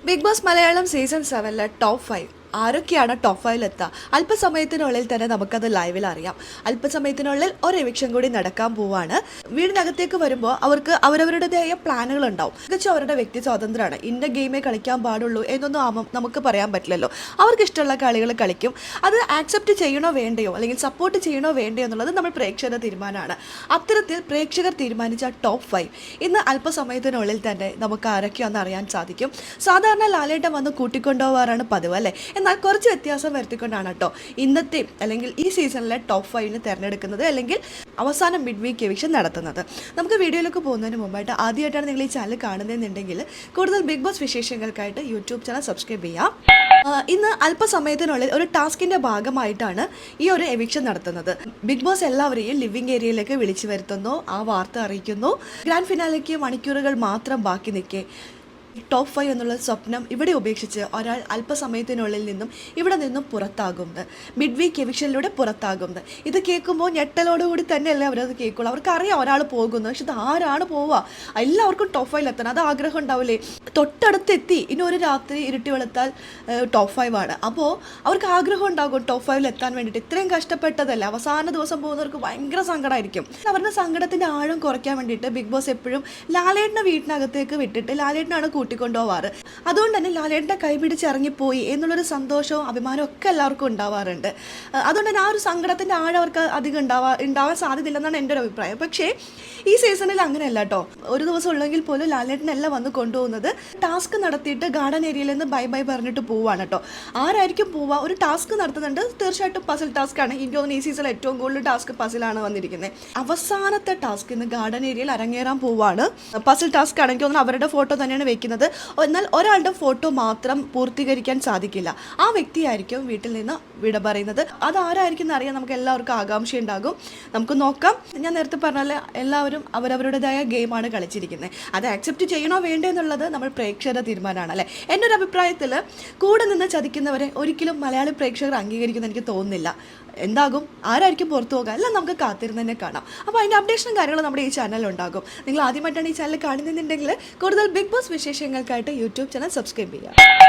Big Boss Malayalam season 7 top 5 ആരൊക്കെയാണ് top 5 എത്തുക? അല്പസമയത്തിനുള്ളിൽ തന്നെ നമുക്കത് ലൈവിൽ അറിയാം. അല്പസമയത്തിനുള്ളിൽ ഒരു എവിക്ഷൻ കൂടി നടക്കാൻ പോവാണ്. വീടിനകത്തേക്ക് വരുമ്പോൾ അവർക്ക് അവരവരുടേതായ പ്ലാനുകൾ ഉണ്ടാവും. തികച്ചും അവരുടെ വ്യക്തി സ്വാതന്ത്ര്യമാണ്. ഇന്ന ഗെയിമേ കളിക്കാൻ പാടുള്ളൂ എന്നൊന്നും നമുക്ക് പറയാൻ പറ്റില്ലല്ലോ. അവർക്ക് ഇഷ്ടമുള്ള കളികൾ കളിക്കും. അത് ആക്സെപ്റ്റ് ചെയ്യണോ വേണ്ടയോ അല്ലെങ്കിൽ സപ്പോർട്ട് ചെയ്യണോ വേണ്ടയോ എന്നുള്ളത് നമ്മൾ പ്രേക്ഷകരുടെ തീരുമാനമാണ്. അത്തരത്തിൽ പ്രേക്ഷകർ തീരുമാനിച്ച ടോപ്പ് 5 ഇന്ന് അല്പസമയത്തിനുള്ളിൽ തന്നെ നമുക്ക് ആരൊക്കെയാണെന്ന് അറിയാൻ സാധിക്കും. സാധാരണ ലാലേട്ടൻ വന്ന് കൂട്ടിക്കൊണ്ടുപോകാറാണ് പതിവ് അല്ലേ. എന്നാൽ കുറച്ച് വ്യത്യാസം വരുത്തിക്കൊണ്ടാണ് കേട്ടോ ഇന്നത്തെ അല്ലെങ്കിൽ ഈ സീസണിലെ ടോപ്പ് 5 തിരഞ്ഞെടുക്കുന്നത് അല്ലെങ്കിൽ അവസാനം മിഡ് വീക്ക് എവിക്ഷൻ നടത്തുന്നത്. നമുക്ക് വീഡിയോയിലേക്ക് പോകുന്നതിന് മുമ്പായിട്ട് ആദ്യമായിട്ടാണ് നിങ്ങൾ ഈ ചാനൽ കാണുന്നതെന്നുണ്ടെങ്കിൽ കൂടുതൽ ബിഗ് ബോസ് വിശേഷങ്ങൾക്കായിട്ട് യൂട്യൂബ് ചാനൽ സബ്സ്ക്രൈബ് ചെയ്യാം. ഇന്ന് അല്പസമയത്തിനുള്ളിൽ ഒരു ടാസ്കിൻ്റെ ഭാഗമായിട്ടാണ് ഈ ഒരു എവിക്ഷൻ നടത്തുന്നത്. ബിഗ് ബോസ് എല്ലാവരെയും ലിവിംഗ് ഏരിയയിലേക്ക് വിളിച്ചു വരുത്തുന്നു, ആ വാർത്ത അറിയിക്കുന്നു. ഗ്രാൻഡ് ഫിനാലേക്ക് മണിക്കൂറുകൾ മാത്രം ബാക്കി നിൽക്കെ ടോപ്പ് 5 എന്നുള്ള സ്വപ്നം ഇവിടെ ഉപേക്ഷിച്ച് ഒരാൾ അല്പസമയത്തിനുള്ളിൽ ഇവിടെ നിന്നും പുറത്താകുന്നത്, മിഡ് വീക്ക് എവിക്ഷനിലൂടെ പുറത്താകുന്നത്. ഇത് കേൾക്കുമ്പോൾ ഞെട്ടലോടുകൂടി തന്നെയല്ലേ അവരത് കേൾക്കുള്ളൂ. അവർക്കറിയാം ഒരാൾ പോകുന്നു, പക്ഷെ ഇത് ആരാണ് പോവുക? എല്ലാവർക്കും ടോപ്പ് 5 എത്തണം, അത് ആഗ്രഹം ഉണ്ടാവില്ലേ? തൊട്ടടുത്തെത്തി, ഇനി ഒരു രാത്രി ഇരുട്ടി വെളുത്താൽ ടോപ്പ് 5 ആണ്. അപ്പോൾ അവർക്ക് ആഗ്രഹം ഉണ്ടാകും ടോപ്പ് 5 എത്താൻ വേണ്ടിയിട്ട്. ഇത്രയും കഷ്ടപ്പെട്ടതല്ലേ, അവസാന ദിവസം പോകുന്നവർക്ക് ഭയങ്കര സങ്കടമായിരിക്കും. അവരുടെ സങ്കടത്തിൻ്റെ ആഴം കുറയ്ക്കാൻ വേണ്ടിയിട്ട് ബിഗ് ബോസ് എപ്പോഴും ലാലേട്ടനെ വീട്ടിനകത്തേക്ക് വിട്ടിട്ട് ലാലേട്ടനാണ് കൂട്ടിക്കൊണ്ടുപോവാറ്. അതുകൊണ്ട് തന്നെ ലാലേട്ടൻ്റെ കൈ പിടിച്ചിറങ്ങിപ്പോയി എന്നുള്ളൊരു സന്തോഷവും അഭിമാനവും ഒക്കെ എല്ലാവർക്കും ഉണ്ടാവാറുണ്ട്. അതുകൊണ്ട് തന്നെ ആ ഒരു സങ്കടത്തിൻ്റെ ആഴം അവർക്ക് അധികം ഉണ്ടാവാൻ സാധ്യതയില്ലെന്നാണ് എൻ്റെ ഒരു അഭിപ്രായം. പക്ഷേ ഈ സീസണിൽ അങ്ങനെയല്ല കേട്ടോ. ഒരു ദിവസം ഉള്ളെങ്കിൽ പോലും ലാലേട്ടനെല്ലാം വന്ന് കൊണ്ടുപോകുന്നത് ടാസ്ക് നടത്തിയിട്ട് ഗാർഡൻ ഏരിയയിൽ നിന്ന് ബൈ ബൈ പറഞ്ഞിട്ട് പോവാണ് കേട്ടോ. ആരായിരിക്കും പോവുക? ഒരു ടാസ്ക് നടത്തുന്നുണ്ട്, തീർച്ചയായിട്ടും പസിൽ ടാസ്ക് ആണ്. എനിക്ക് തോന്നുന്നു ഈ സീസണിൽ ഏറ്റവും കൂടുതൽ ടാസ്ക് പസിലാണ് വന്നിരിക്കുന്നത്. അവസാനത്തെ ടാസ്ക് ഇന്ന് ഗാർഡൻ ഏരിയയിൽ അരങ്ങേറാൻ പോവാണ്. പസിൽ ടാസ്ക് ആണ്. എനിക്ക് തോന്നുന്നു അവരുടെ ഫോട്ടോ തന്നെയാണ് വെക്കുന്നത്. എന്നാൽ ഒരാളുടെ ഫോട്ടോ മാത്രം പൂർത്തീകരിക്കാൻ സാധിക്കില്ല. ആ വ്യക്തിയായിരിക്കും വീട്ടിൽ നിന്ന് വിട പറയുന്നത്. അതാരായിരിക്കും എന്നറിയാൻ നമുക്ക് എല്ലാവർക്കും ആകാംക്ഷ ഉണ്ടാകും. നമുക്ക് നോക്കാം. ഞാൻ നേരത്തെ പറഞ്ഞാൽ എല്ലാവരും അവരവരുടേതായ ഗെയിമാണ് കളിച്ചിരിക്കുന്നത്. അത് ആക്സെപ്റ്റ് ചെയ്യണോ വേണ്ടോ എന്നുള്ളത് നമ്മൾ പ്രേക്ഷകരുടെ തീരുമാനമാണ് അല്ലേ. എൻ്റെ ഒരു അഭിപ്രായത്തിൽ കൂടെ നിന്ന് ചതിക്കുന്നവരെ ഒരിക്കലും മലയാളി പ്രേക്ഷകർ അംഗീകരിക്കുമെന്ന് എനിക്ക് തോന്നുന്നില്ല. എന്താകും, ആരായിരിക്കും പുറത്തു പോകുക, എല്ലാം നമുക്ക് കാത്തിരുന്ന് തന്നെ കാണാം. അപ്പോൾ അതിൻ്റെ അപ്ഡേഷനും കാര്യങ്ങളും നമ്മുടെ ഈ ചാനലിൽ ഉണ്ടാകും. നിങ്ങൾ ആദ്യമായിട്ടാണ് ഈ ചാനൽ കാണുന്നുണ്ടെങ്കിൽ കൂടുതൽ ബിഗ് ബോസ് വിശേഷങ്ങൾക്കായിട്ട് യൂട്യൂബ് ചാനൽ സബ്സ്ക്രൈബ് ചെയ്യുക.